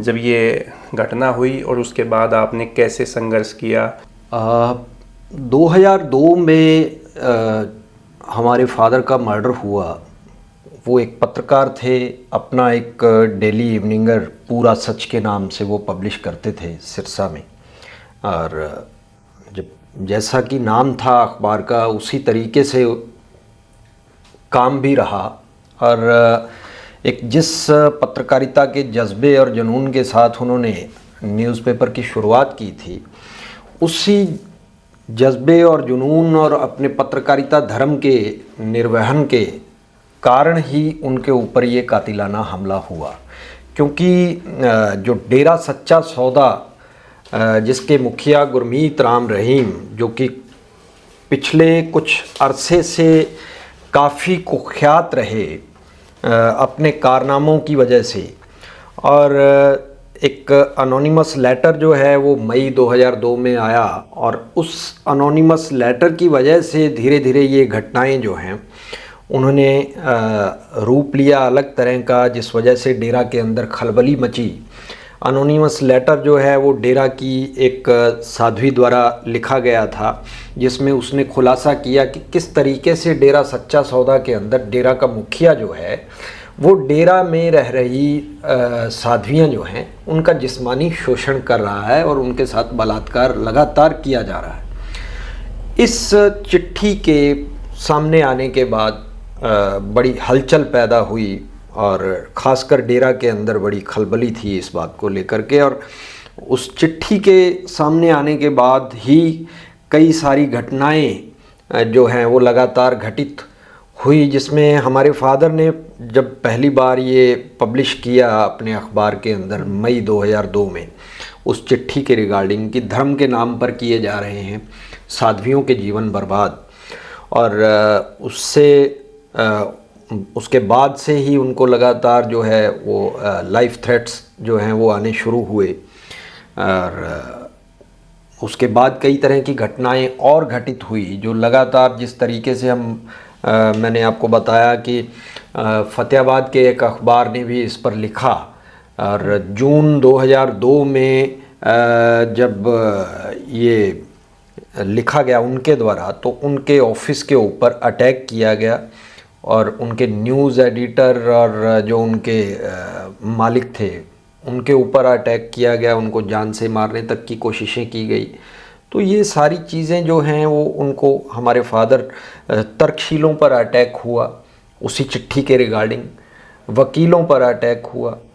जब ये घटना हुई और उसके बाद आपने कैसे संघर्ष किया? 2002 में हमारे फादर का मर्डर हुआ। वो एक पत्रकार थे, अपना एक डेली इवनिंगर पूरा सच के नाम से वो पब्लिश करते थे सिरसा में। और जब जैसा कि नाम था अखबार का, उसी तरीके से काम भी रहा। और एक जिस पत्रकारिता के जज्बे और जुनून के साथ उन्होंने न्यूज़पेपर की शुरुआत की थी, उसी जज्बे और जुनून और अपने पत्रकारिता धर्म के निर्वहन के कारण ही उनके ऊपर ये कातिलाना हमला हुआ। क्योंकि जो डेरा सच्चा सौदा, जिसके मुखिया गुरमीत राम रहीम, जो कि पिछले कुछ अरसे से काफ़ी कुख्यात रहे अपने कारनामों की वजह से, और एक अनोनिमस लेटर जो है वो मई 2002 में आया, और उस अनोनिमस लेटर की वजह से धीरे धीरे ये घटनाएं जो हैं उन्होंने रूप लिया अलग तरह का, जिस वजह से डेरा के अंदर खलबली मची। अनोनिमस लेटर जो है वो डेरा की एक साध्वी द्वारा लिखा गया था, जिसमें उसने खुलासा किया कि किस तरीके से डेरा सच्चा सौदा के अंदर डेरा का मुखिया जो है वो डेरा में रह रही साध्वियाँ जो हैं उनका जिस्मानी शोषण कर रहा है और उनके साथ बलात्कार लगातार किया जा रहा है। इस चिट्ठी के सामने आने के बाद बड़ी हलचल पैदा हुई, और ख़ासकर डेरा के अंदर बड़ी खलबली थी इस बात को लेकर के। और उस चिट्ठी के सामने आने के बाद ही कई सारी घटनाएं जो हैं वो लगातार घटित हुई, जिसमें हमारे फादर ने जब पहली बार ये पब्लिश किया अपने अखबार के अंदर मई 2002 में, उस चिट्ठी के रिगार्डिंग कि धर्म के नाम पर किए जा रहे हैं साध्वियों के जीवन बर्बाद। और उसके बाद से ही उनको लगातार जो है वो लाइफ थ्रेट्स जो हैं वो आने शुरू हुए। और उसके बाद कई तरह की घटनाएं और घटित हुई, जो लगातार जिस तरीके से मैंने आपको बताया कि फ़तेहाबाद के एक अखबार ने भी इस पर लिखा। और जून 2002 में जब ये लिखा गया उनके द्वारा, तो उनके ऑफिस के ऊपर अटैक किया गया, और उनके न्यूज़ एडिटर और जो उनके मालिक थे उनके ऊपर अटैक किया गया, उनको जान से मारने तक की कोशिशें की गई। तो ये सारी चीज़ें जो हैं वो उनको हमारे फादर तर्कशीलों पर अटैक हुआ, उसी चिट्ठी के रिगार्डिंग वकीलों पर अटैक हुआ।